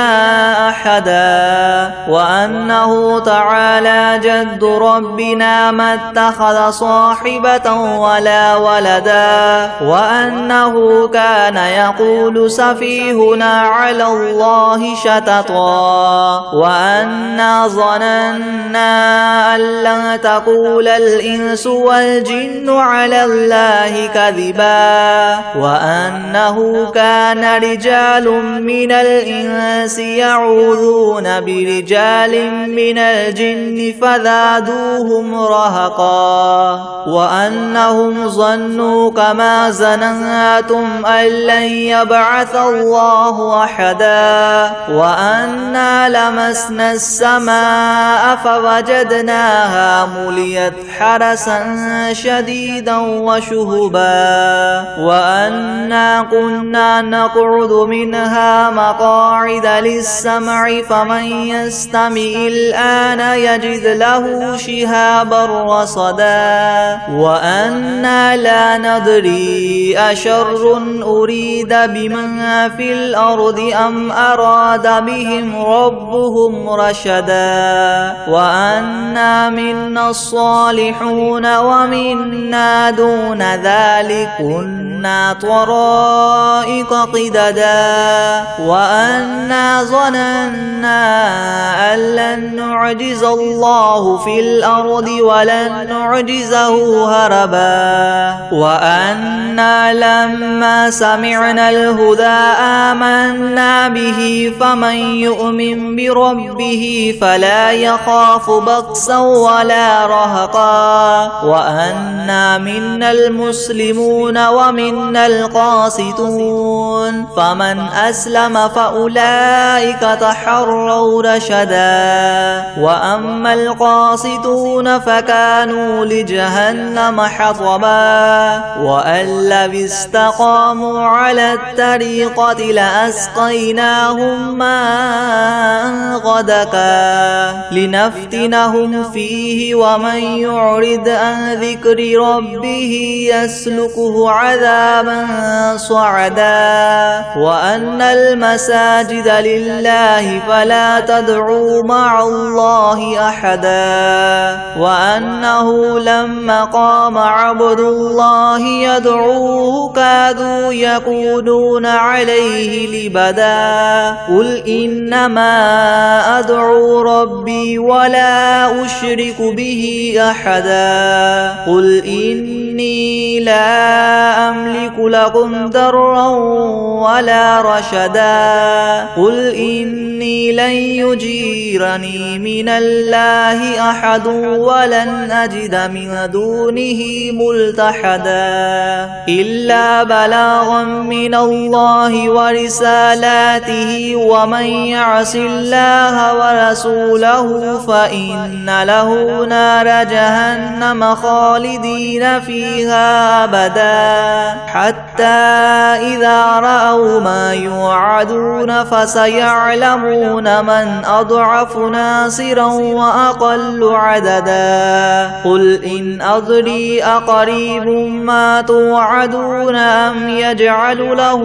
أحدا وأنه تعالى جد ربنا ما اتخذ صاحبة ولا ولدا وأنه كان يقول سفيهنا على الله شططا وأنا ظننا أن لن تقول الإنس والجن على الله كذبا وأنه كان رجال من الإنس يعوذون برجال من الجن فزادوهم رهقا وأنهم ظنوا كما ظننتم أن لن يبعث الله أحدا وأنا لمسنا السماء فوجدناها مليت حرسا شديدا وشهبا وأنا كنا نقعد منها مقاعد للسمع فمن يستمع الآن يجد له شهابا رصدا وأنا لا ندري أشر أريد بمن في الأرض أم أراد بهم ربهم رشدا وأنا منا الصالحون ومنا دون ذلك كنا طرائق قددا وأنا ظننا أن لن نعجز الله في الأرض ولن نعجزه هربا وأنا لما سمعنا الهدى آمنا به فمن يؤمن بربه فلا يخاف بخسا ولا رهقا وأنا منا المسلمون ومنا القاسطون فمن أسلم فأولئك تحروا رشدا وأما القاسطون فكانوا لجهنم حطبا وأن لو استقاموا على الطريقة لأسقيناهم ماء غدقا لنفتنهم فيه ومن يعرض عن ذكر ربه يسلكه عذابا صعدا وأن المساجد لله فلا تدعوا مع الله أحدا وأنه لما قام عبد الله يدعوه كادوا يكونون عليه لبدا قل إنما أدعو ربي ولا أشرك به أحدا قل إني لا أملك لكم ضرا ولا رشدا قل إني لن يجيرني من الله أحد ولن أجد من دونه ملتحدا إلا بلاغا من الله ورسالاته ومن يعص الله ورسوله فإن له نار جهنم خالدين فيها أبدا حتى إذا رأوا ما يوعدون فسيعلمون من أضعف ناصرا وأقل عددا قل إن أدري أقريب ما توعدون أم يجعل له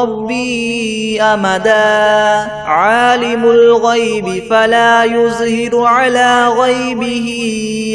ربي أمدا عالم الغيب فلا يظهر على غيبه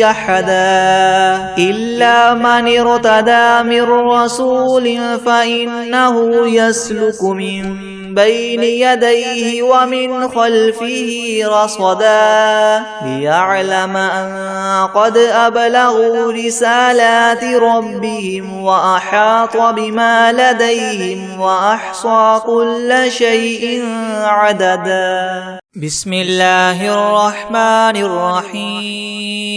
أحدا إلا من ارتدى من رسول فإنه يسلك من بين يديه ومن خلفه رصدا ليعلم أن قد أبلغوا رسالات ربهم وأحاط بما لديهم وأحصى كل شيء عددا. بسم الله الرحمن الرحيم.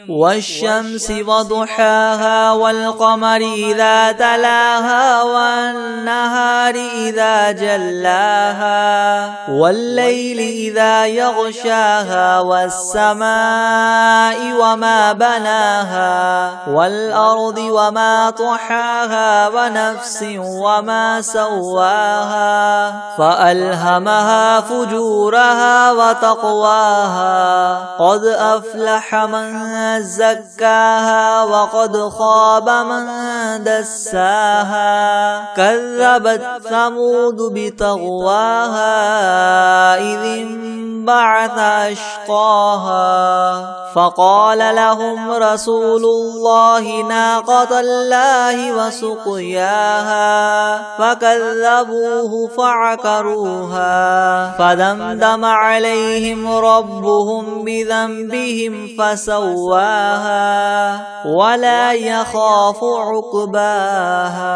والشمس وضحاها والقمر إذا تلاها والنهار إذا جلاها والليل إذا يغشاها والسماء وما بناها والأرض وما طحاها ونفس وما سواها فألهمها فجورها وتقواها قد أفلح من زكاها وقد خاب من دساها كذبت ثمود بطغواها إذ انبعث أشقاها فقال لهم رسول الله ناقة الله وسقياها فكذبوه فعقروها فدمدم عليهم ربهم بذنبهم فسواها ولا يخاف عقباها.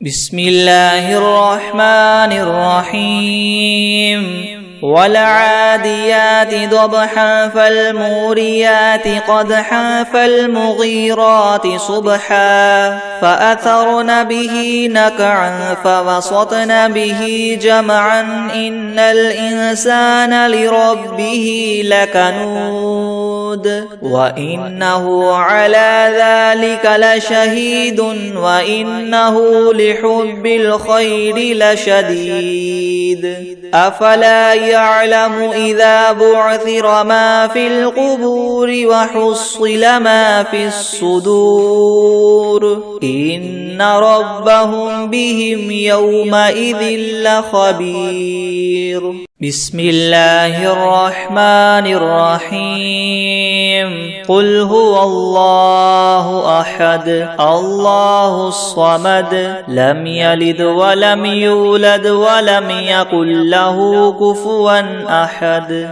بسم الله الرحمن الرحيم. والعاديات ضبحا فالموريات قدحا فالمغيرات صبحا فأثرن به نقعا فوسطن به جمعا إن الإنسان لربه لكنود وإنه على ذلك لشهيد وإنه لحب الخير لشديد. أفلا يعلم إذا بعثر ما في القبور وحصل ما في الصدور إن ربهم بهم يومئذ لخبير. بسم الله الرحمن الرحيم. قل هو الله أحد الله الصمد لم يلد ولم يولد ولم يكن له كفوا أحد.